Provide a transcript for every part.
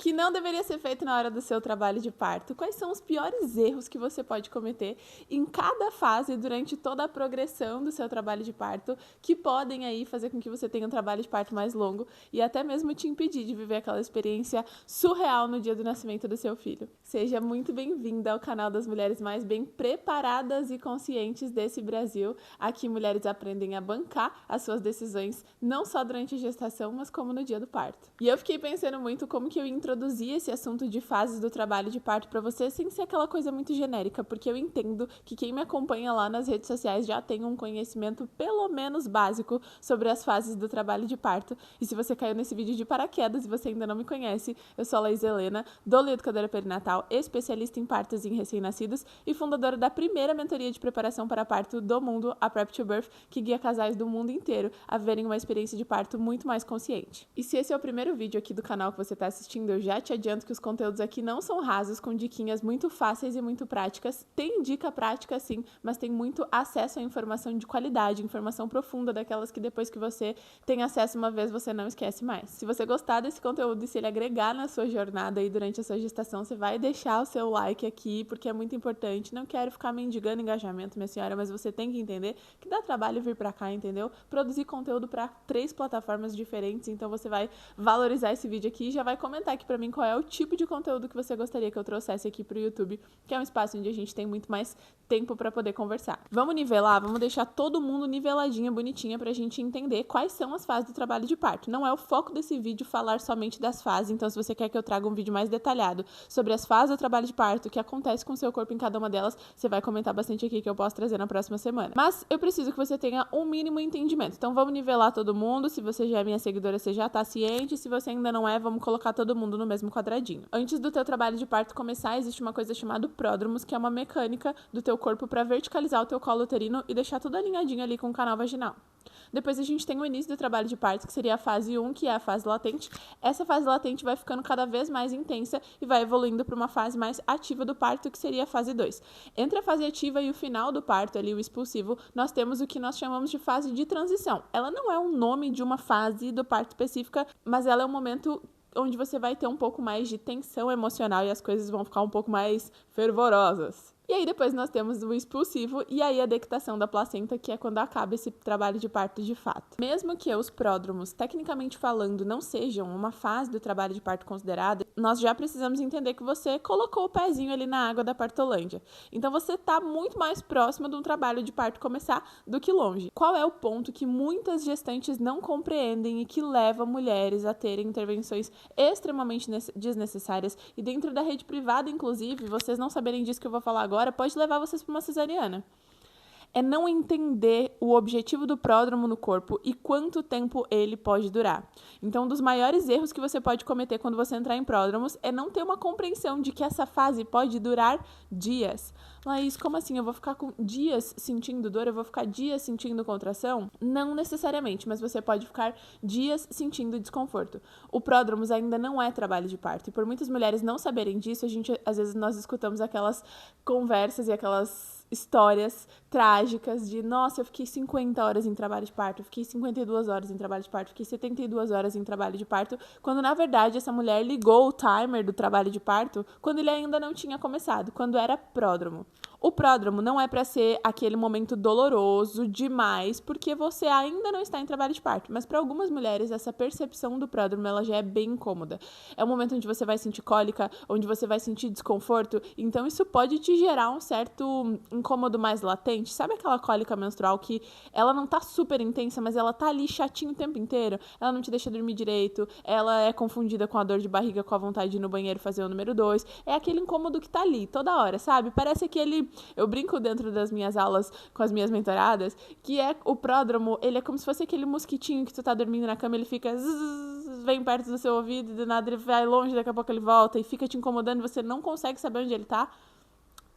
que não deveria ser feito na hora do seu trabalho de parto? Quais são os piores erros que você pode cometer em cada fase durante toda a progressão do seu trabalho de parto, que podem aí fazer com que você tenha um trabalho de parto mais longo e até mesmo te impedir de viver aquela experiência surreal no dia do nascimento do seu filho? Seja muito bem-vinda ao canal das mulheres mais bem preparadas e conscientes desse Brasil. Aqui mulheres aprendem a bancar as suas decisões, não só durante a gestação, mas como no dia do parto. E eu fiquei pensando muito como que eu introduzia esse assunto de fases do trabalho de parto para você sem ser aquela coisa muito genérica, porque eu entendo que quem me acompanha lá nas redes sociais já tem um conhecimento pelo menos básico sobre as fases do trabalho de parto. E se você caiu nesse vídeo de paraquedas e você ainda não me conhece, eu sou a Laís Helena, doula educadora perinatal, especialista em partos em recém-nascidos e fundadora da primeira mentoria de preparação para parto do mundo, a Prep to Birth, que guia casais do mundo inteiro a verem uma experiência de parto muito mais consciente. E se esse é o primeiro vídeo aqui do canal que você está assistindo, eu já te adianto que os conteúdos aqui não são rasos, com diquinhas muito fáceis e muito práticas. Tem dica prática sim, mas tem muito acesso a informação de qualidade, informação profunda, daquelas que depois que você tem acesso uma vez, você não esquece mais. Se você gostar desse conteúdo e se ele agregar na sua jornada aí durante a sua gestação, você vai deixar o seu like aqui, porque é muito importante. Não quero ficar mendigando engajamento, minha senhora, mas você tem que entender que dá trabalho vir pra cá, entendeu? Produzir conteúdo para 3 plataformas diferentes, então você vai valorizar esse vídeo aqui e já vai comentar aqui pra mim qual é o tipo de conteúdo que você gostaria que eu trouxesse aqui pro YouTube, que é um espaço onde a gente tem muito mais tempo pra poder conversar. Vamos nivelar, vamos deixar todo mundo niveladinha, bonitinha, pra gente entender quais são as fases do trabalho de parto. Não é o foco desse vídeo falar somente das fases, então se você quer que eu traga um vídeo mais detalhado sobre as fases do trabalho de parto, o que acontece com o seu corpo em cada uma delas, você vai comentar bastante aqui que eu posso trazer na próxima semana. Mas eu preciso que você tenha um mínimo entendimento, então vamos nivelar todo mundo. Se você já é minha seguidora, você já tá ciente, se você ainda não é, vamos colocar todo mundo no mesmo quadradinho. Antes do teu trabalho de parto começar, existe uma coisa chamada pródromos, que é uma mecânica do teu corpo para verticalizar o teu colo uterino e deixar tudo alinhadinho ali com o canal vaginal. Depois a gente tem o início do trabalho de parto, que seria a fase 1, que é a fase latente. Essa fase latente vai ficando cada vez mais intensa e vai evoluindo para uma fase mais ativa do parto, que seria a fase 2. Entre a fase ativa e o final do parto, ali o expulsivo, nós temos o que nós chamamos de fase de transição. Ela não é um nome de uma fase do parto específica, mas ela é um momento onde você vai ter um pouco mais de tensão emocional e as coisas vão ficar um pouco mais fervorosas. E aí depois nós temos o expulsivo e aí a dectação da placenta, que é quando acaba esse trabalho de parto de fato. Mesmo que os pródromos, tecnicamente falando, não sejam uma fase do trabalho de parto considerada, nós já precisamos entender que você colocou o pezinho ali na água da partolândia. Então você está muito mais próximo de um trabalho de parto começar do que longe. Qual é o ponto que muitas gestantes não compreendem e que leva mulheres a terem intervenções extremamente desnecessárias e dentro da rede privada, inclusive, vocês não saberem disso que eu vou falar agora, pode levar vocês para uma cesariana? É não entender o objetivo do pródromo no corpo e quanto tempo ele pode durar. Então, um dos maiores erros que você pode cometer quando você entrar em pródromos é não ter uma compreensão de que essa fase pode durar dias. Laís, como assim? Eu vou ficar com dias sentindo dor? Eu vou ficar dias sentindo contração? Não necessariamente, mas você pode ficar dias sentindo desconforto. O pródromos ainda não é trabalho de parto. E por muitas mulheres não saberem disso, às vezes nós escutamos aquelas conversas e aquelas histórias trágicas de, nossa, eu fiquei 50 horas em trabalho de parto, eu fiquei 52 horas em trabalho de parto, eu fiquei 72 horas em trabalho de parto, quando na verdade essa mulher ligou o timer do trabalho de parto quando ele ainda não tinha começado, quando era pródromo. O pródromo não é para ser aquele momento doloroso demais, porque você ainda não está em trabalho de parto, mas para algumas mulheres essa percepção do pródromo ela já é bem incômoda. É um momento onde você vai sentir cólica, onde você vai sentir desconforto, então isso pode te gerar um certo incômodo mais latente. Sabe aquela cólica menstrual que ela não tá super intensa, mas ela tá ali chatinha o tempo inteiro? Ela não te deixa dormir direito, ela é confundida com a dor de barriga, com a vontade de ir no banheiro fazer o número 2. É aquele incômodo que tá ali toda hora, sabe? Parece aquele... Eu brinco dentro das minhas aulas com as minhas mentoradas, que é o pródromo, ele é como se fosse aquele mosquitinho que tu tá dormindo na cama, ele fica... vem perto do seu ouvido e do nada ele vai longe, daqui a pouco ele volta e fica te incomodando, você não consegue saber onde ele tá.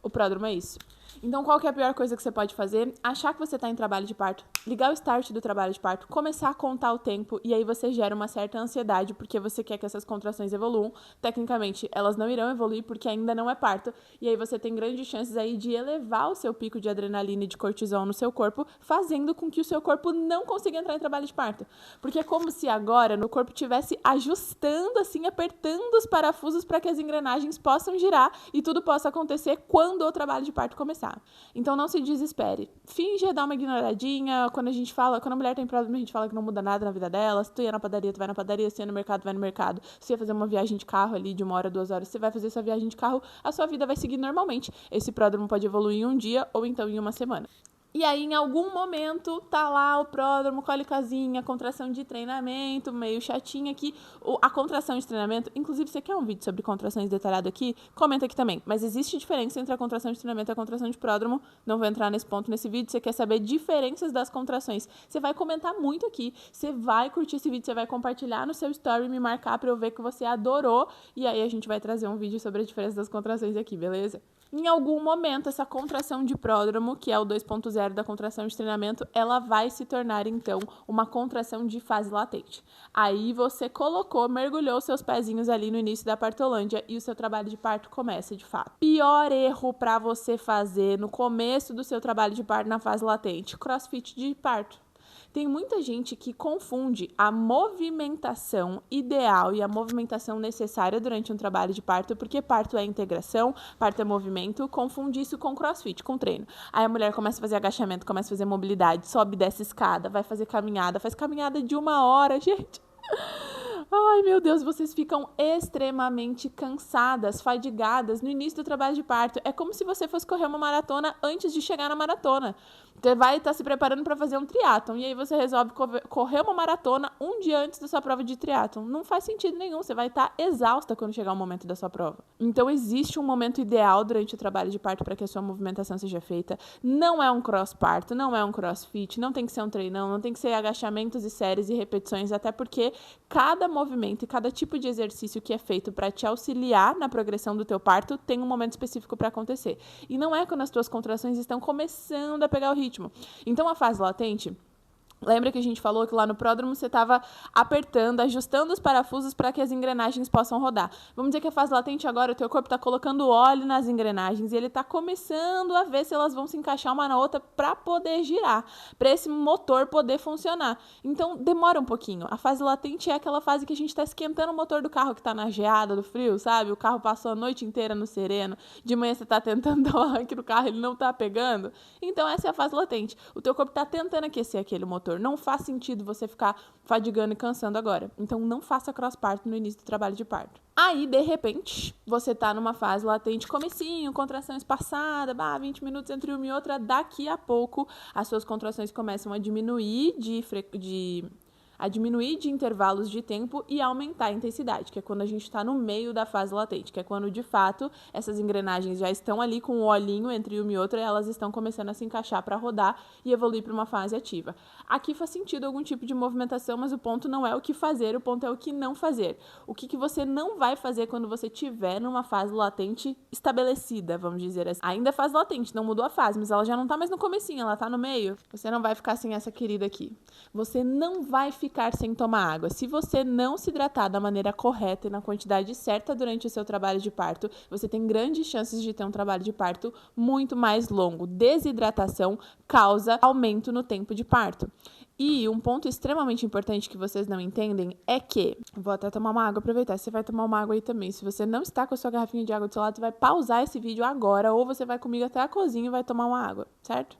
O pródromo é isso. Então, qual que é a pior coisa que você pode fazer? Achar que você está em trabalho de parto, ligar o start do trabalho de parto, começar a contar o tempo e aí você gera uma certa ansiedade porque você quer que essas contrações evoluam. Tecnicamente, elas não irão evoluir porque ainda não é parto e aí você tem grandes chances aí de elevar o seu pico de adrenalina e de cortisol no seu corpo, fazendo com que o seu corpo não consiga entrar em trabalho de parto. Porque é como se agora no corpo estivesse ajustando, assim, apertando os parafusos para que as engrenagens possam girar e tudo possa acontecer quando o trabalho de parto começar. Então não se desespere. Finge dar uma ignoradinha. Quando a mulher tem problema, a gente fala que não muda nada na vida dela. Se tu ia na padaria, tu vai na padaria. Se ia no mercado, vai no mercado. Se ia fazer uma viagem de carro ali de 1 hora, 2 horas, você vai fazer sua viagem de carro, a sua vida vai seguir normalmente. Esse pródromo pode evoluir em um dia ou então em uma semana. E aí, em algum momento, tá lá o pródromo, cólicazinha, contração de treinamento, meio chatinha aqui. A contração de treinamento, inclusive, você quer um vídeo sobre contrações detalhado aqui? Comenta aqui também. Mas existe diferença entre a contração de treinamento e a contração de pródromo. Não vou entrar nesse ponto nesse vídeo. Você quer saber diferenças das contrações? Você vai comentar muito aqui. Você vai curtir esse vídeo, você vai compartilhar no seu story, me marcar pra eu ver que você adorou. E aí, a gente vai trazer um vídeo sobre a diferença das contrações aqui, beleza? Em algum momento, essa contração de pródromo, que é o 2.0 da contração de treinamento, ela vai se tornar, então, uma contração de fase latente. Aí você mergulhou seus pezinhos ali no início da partolândia e o seu trabalho de parto começa, de fato. Pior erro para você fazer no começo do seu trabalho de parto na fase latente: crossfit de parto. Tem muita gente que confunde a movimentação ideal e a movimentação necessária durante um trabalho de parto, porque parto é integração, parto é movimento, confunde isso com crossfit, com treino. Aí a mulher começa a fazer agachamento, começa a fazer mobilidade, sobe e desce escada, vai fazer caminhada, faz caminhada de 1 hora, gente. Ai, meu Deus, vocês ficam extremamente cansadas, fadigadas no início do trabalho de parto. É como se você fosse correr uma maratona antes de chegar na maratona. Você vai estar se preparando para fazer um triatlon e aí você resolve correr uma maratona um dia antes da sua prova de triatlon. Não faz sentido nenhum, você vai estar exausta quando chegar o momento da sua prova. Então existe um momento ideal durante o trabalho de parto para que a sua movimentação seja feita. Não é um cross-parto, não é um crossfit, não tem que ser um treinão, não tem que ser agachamentos e séries e repetições, até porque cada movimento e cada tipo de exercício que é feito para te auxiliar na progressão do teu parto tem um momento específico para acontecer. E não é quando as tuas contrações estão começando a pegar o ritmo. Então, a fase latente, lembra que a gente falou que lá no pródromo você estava apertando, ajustando os parafusos para que as engrenagens possam rodar. Vamos dizer que a fase latente agora, o teu corpo está colocando óleo nas engrenagens e ele está começando a ver se elas vão se encaixar uma na outra para poder girar, para esse motor poder funcionar. Então, demora um pouquinho. A fase latente é aquela fase que a gente está esquentando o motor do carro que está na geada, do frio, sabe? O carro passou a noite inteira no sereno, de manhã você está tentando dar um arranque no carro, ele não está pegando. Então, essa é a fase latente. O teu corpo está tentando aquecer aquele motor. Não faz sentido você ficar fadigando e cansando agora. Então, não faça cross-parto no início do trabalho de parto. Aí, de repente, você tá numa fase latente, comecinho, contração espaçada, 20 minutos entre uma e outra. Daqui a pouco, as suas contrações começam a diminuir de intervalos de tempo e aumentar a intensidade, que é quando a gente está no meio da fase latente, que é quando, de fato, essas engrenagens já estão ali com o olhinho entre uma e outra e elas estão começando a se encaixar para rodar e evoluir para uma fase ativa. Aqui faz sentido algum tipo de movimentação, mas o ponto não é o que fazer, o ponto é o que não fazer. O que você não vai fazer quando você estiver numa fase latente estabelecida, vamos dizer assim. Ainda é fase latente, não mudou a fase, mas ela já não está mais no comecinho, ela está no meio. Você não vai ficar sem essa querida aqui. Você não vai ficar sem tomar água. Se você não se hidratar da maneira correta e na quantidade certa durante o seu trabalho de parto, você tem grandes chances de ter um trabalho de parto muito mais longo. Desidratação causa aumento no tempo de parto. E um ponto extremamente importante que vocês não entendem é que... Vou até tomar uma água, aproveitar. Você vai tomar uma água aí também. Se você não está com a sua garrafinha de água do seu lado, você vai pausar esse vídeo agora ou você vai comigo até a cozinha e vai tomar uma água, certo?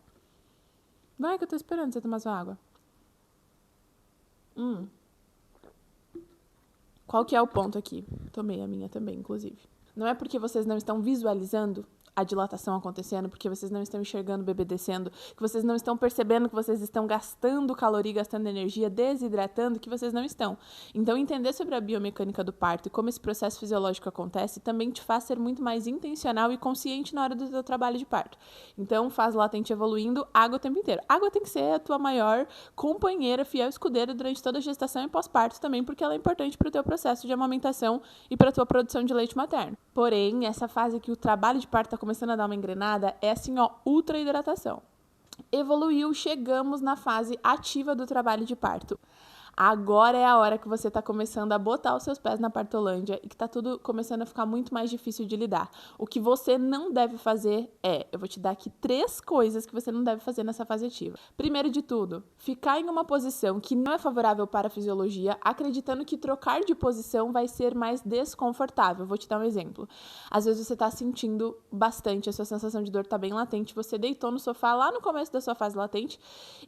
Vai que eu tô esperando você tomar sua água. Qual que é o ponto aqui? Tomei a minha também, inclusive. Não é porque vocês não estão visualizando a dilatação acontecendo, porque vocês não estão enxergando o bebê descendo, que vocês não estão percebendo que vocês estão gastando caloria, gastando energia, desidratando, que vocês não estão. Então, entender sobre a biomecânica do parto e como esse processo fisiológico acontece também te faz ser muito mais intencional e consciente na hora do teu trabalho de parto. Então, faz latente evoluindo, água o tempo inteiro. Água tem que ser a tua maior companheira, fiel escudeira durante toda a gestação e pós-parto também, porque ela é importante para o teu processo de amamentação e para a tua produção de leite materno. Porém, essa fase que o trabalho de parto está começando a dar uma engrenada é assim, ó, ultra hidratação. Evoluiu, chegamos na fase ativa do trabalho de parto. Agora é a hora que você está começando a botar os seus pés na partolândia e que está tudo começando a ficar muito mais difícil de lidar. O que você não deve fazer eu vou te dar aqui 3 coisas que você não deve fazer nessa fase ativa. Primeiro de tudo, ficar em uma posição que não é favorável para a fisiologia, acreditando que trocar de posição vai ser mais desconfortável. Vou te dar um exemplo. Às vezes você está sentindo bastante, a sua sensação de dor está bem latente, você deitou no sofá lá no começo da sua fase latente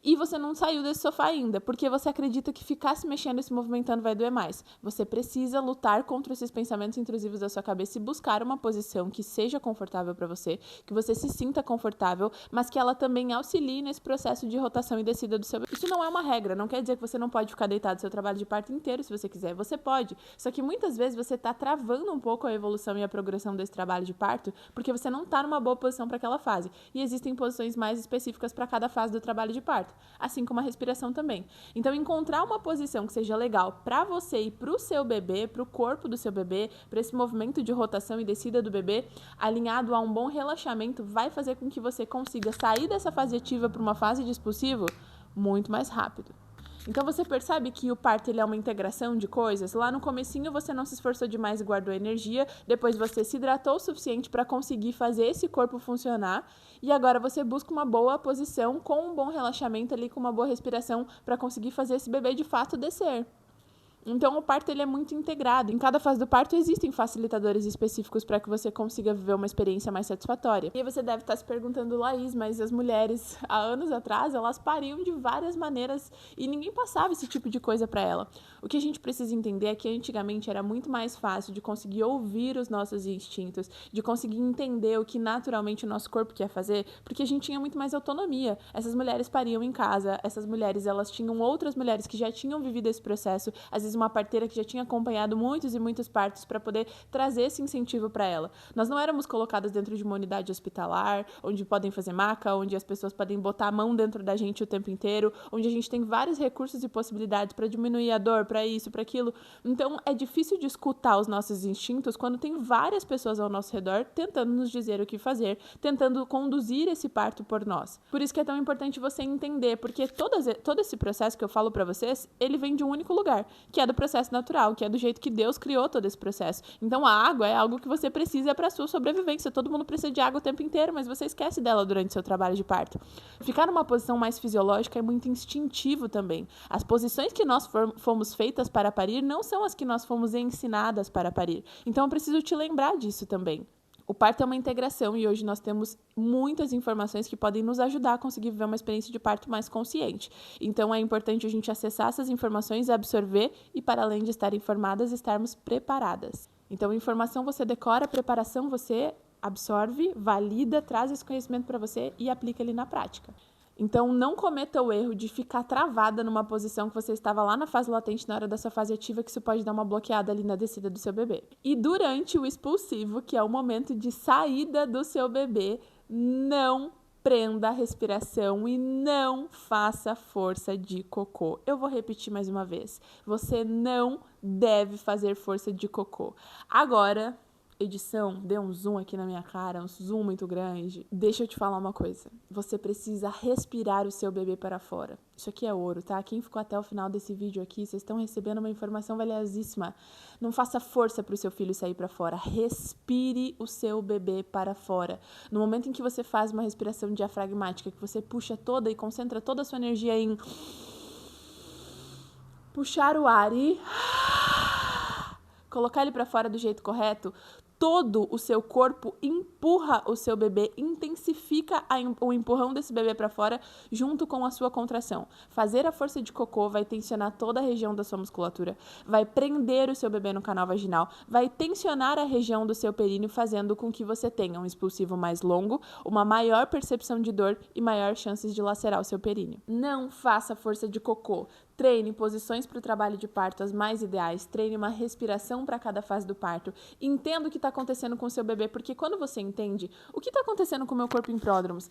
e você não saiu desse sofá ainda, porque você acredita que ficar se mexendo e se movimentando vai doer mais. Você precisa lutar contra esses pensamentos intrusivos da sua cabeça e buscar uma posição que seja confortável para você, que você se sinta confortável, mas que ela também auxilie nesse processo de rotação e descida do seu bebê. Isso não é uma regra, não quer dizer que você não pode ficar deitado no seu trabalho de parto inteiro se você quiser. Você pode, só que muitas vezes você está travando um pouco a evolução e a progressão desse trabalho de parto porque você não está numa boa posição para aquela fase. E existem posições mais específicas para cada fase do trabalho de parto, assim como a respiração também. Então, encontrar uma posição que seja legal para você e para o seu bebê, para o corpo do seu bebê, para esse movimento de rotação e descida do bebê, alinhado a um bom relaxamento, vai fazer com que você consiga sair dessa fase ativa para uma fase de expulsivo muito mais rápido. Então você percebe que o parto ele é uma integração de coisas? Lá no comecinho você não se esforçou demais e guardou energia, depois você se hidratou o suficiente para conseguir fazer esse corpo funcionar e agora você busca uma boa posição com um bom relaxamento ali, com uma boa respiração para conseguir fazer esse bebê de fato descer. Então, o parto ele é muito integrado. Em cada fase do parto existem facilitadores específicos para que você consiga viver uma experiência mais satisfatória. E aí você deve estar se perguntando, Laís, mas as mulheres, há anos atrás, elas pariam de várias maneiras e ninguém passava esse tipo de coisa para ela. O que a gente precisa entender é que antigamente era muito mais fácil de conseguir ouvir os nossos instintos, de conseguir entender o que naturalmente o nosso corpo quer fazer, porque a gente tinha muito mais autonomia. Essas mulheres pariam em casa, essas mulheres elas tinham outras mulheres que já tinham vivido esse processo, às vezes uma parteira que já tinha acompanhado muitos e muitos partos para poder trazer esse incentivo para ela. Nós não éramos colocadas dentro de uma unidade hospitalar, onde podem fazer maca, onde as pessoas podem botar a mão dentro da gente o tempo inteiro, onde a gente tem vários recursos e possibilidades para diminuir a dor, para isso, para aquilo. Então, é difícil de escutar os nossos instintos quando tem várias pessoas ao nosso redor tentando nos dizer o que fazer, tentando conduzir esse parto por nós. Por isso que é tão importante você entender, porque todo esse processo que eu falo para vocês, ele vem de um único lugar, que é do processo natural, que é do jeito que Deus criou todo esse processo. Então, a água é algo que você precisa para a sua sobrevivência. Todo mundo precisa de água o tempo inteiro, mas você esquece dela durante o seu trabalho de parto. Ficar numa posição mais fisiológica é muito instintivo também. As posições que nós fomos feitas para parir não são as que nós fomos ensinadas para parir. Então, eu preciso te lembrar disso também. O parto é uma integração e hoje nós temos muitas informações que podem nos ajudar a conseguir viver uma experiência de parto mais consciente. Então, é importante a gente acessar essas informações, absorver e, para além de estar informadas, estarmos preparadas. Então, informação você decora, preparação você absorve, valida, traz esse conhecimento para você e aplica ele na prática. Então, não cometa o erro de ficar travada numa posição que você estava lá na fase latente, na hora da sua fase ativa, que isso pode dar uma bloqueada ali na descida do seu bebê. E durante o expulsivo, que é o momento de saída do seu bebê, não prenda a respiração e não faça força de cocô. Eu vou repetir mais uma vez. Você não deve fazer força de cocô. Agora, edição, dê um zoom aqui na minha cara, um zoom muito grande. Deixa eu te falar uma coisa. Você precisa respirar o seu bebê para fora. Isso aqui é ouro, tá? Quem ficou até o final desse vídeo aqui, vocês estão recebendo uma informação valiosíssima. Não faça força para o seu filho sair para fora. Respire o seu bebê para fora. No momento em que você faz uma respiração diafragmática, que você puxa toda e concentra toda a sua energia em puxar o ar e colocar ele para fora do jeito correto, todo o seu corpo empurra o seu bebê, intensifica o empurrão desse bebê para fora junto com a sua contração. Fazer a força de cocô vai tensionar toda a região da sua musculatura, vai prender o seu bebê no canal vaginal, vai tensionar a região do seu períneo, fazendo com que você tenha um expulsivo mais longo, uma maior percepção de dor e maior chances de lacerar o seu períneo. Não faça força de cocô. Treine posições para o trabalho de parto as mais ideais, treine uma respiração para cada fase do parto, entenda o que está acontecendo com o seu bebê, porque quando você entende o que está acontecendo com o meu corpo em pródromos,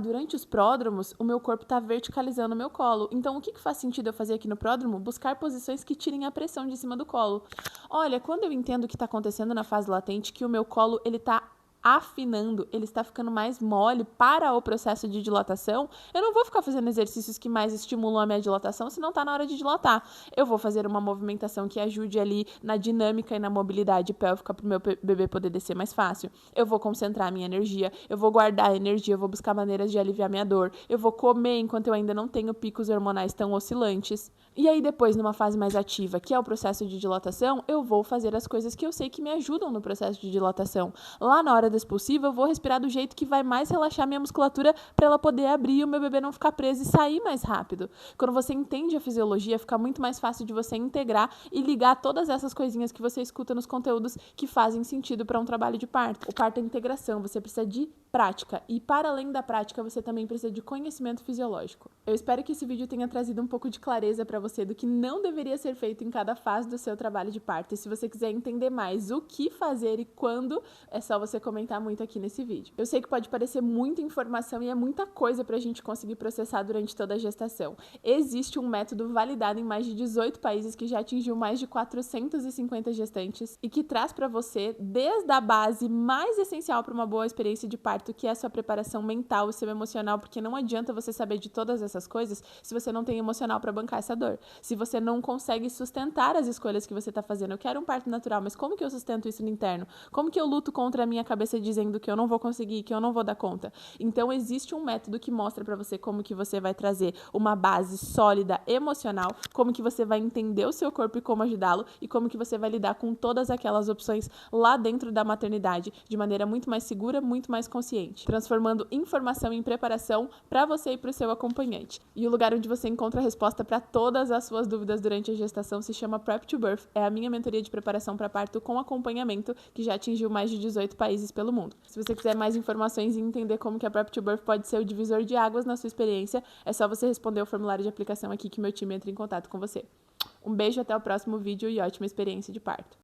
durante os pródromos o meu corpo está verticalizando o meu colo, então o que faz sentido eu fazer aqui no pródromo? Buscar posições que tirem a pressão de cima do colo. Olha, quando eu entendo o que está acontecendo na fase latente, que o meu colo ele está afinando, ele está ficando mais mole para o processo de dilatação, eu não vou ficar fazendo exercícios que mais estimulam a minha dilatação se não está na hora de dilatar. Eu vou fazer uma movimentação que ajude ali na dinâmica e na mobilidade pélvica para o meu bebê poder descer mais fácil. Eu vou concentrar a minha energia, eu vou guardar a energia, eu vou buscar maneiras de aliviar minha dor, eu vou comer enquanto eu ainda não tenho picos hormonais tão oscilantes. E aí depois, numa fase mais ativa, que é o processo de dilatação, eu vou fazer as coisas que eu sei que me ajudam no processo de dilatação. Lá na hora da expulsiva, eu vou respirar do jeito que vai mais relaxar minha musculatura para ela poder abrir e o meu bebê não ficar preso e sair mais rápido. Quando você entende a fisiologia, fica muito mais fácil de você integrar e ligar todas essas coisinhas que você escuta nos conteúdos que fazem sentido para um trabalho de parto. O parto é integração, você precisa de prática e para além da prática, você também precisa de conhecimento fisiológico. Eu espero que esse vídeo tenha trazido um pouco de clareza para você do que não deveria ser feito em cada fase do seu trabalho de parto. E se você quiser entender mais o que fazer e quando, é só você comentar muito aqui nesse vídeo. Eu sei que pode parecer muita informação e é muita coisa pra gente conseguir processar durante toda a gestação. Existe um método validado em mais de 18 países que já atingiu mais de 450 gestantes e que traz pra você desde a base mais essencial para uma boa experiência de parto, que é a sua preparação mental e seu emocional, porque não adianta você saber de todas essas coisas se você não tem emocional para bancar essa dor. Se você não consegue sustentar as escolhas que você está fazendo. Eu quero um parto natural, mas como que eu sustento isso no interno? Como que eu luto contra a minha cabeça dizendo que eu não vou conseguir, que eu não vou dar conta? Então, existe um método que mostra para você como que você vai trazer uma base sólida emocional, como que você vai entender o seu corpo e como ajudá-lo, e como que você vai lidar com todas aquelas opções lá dentro da maternidade, de maneira muito mais segura, muito mais consciente, transformando informação em preparação para você e para o seu acompanhante. E o lugar onde você encontra a resposta para todas as suas dúvidas durante a gestação se chama Prep to Birth. É a minha mentoria de preparação para parto com acompanhamento, que já atingiu mais de 18 países pelo mundo. Se você quiser mais informações e entender como que a Prep to Birth pode ser o divisor de águas na sua experiência, é só você responder o formulário de aplicação aqui que meu time entra em contato com você. Um beijo, até o próximo vídeo e ótima experiência de parto!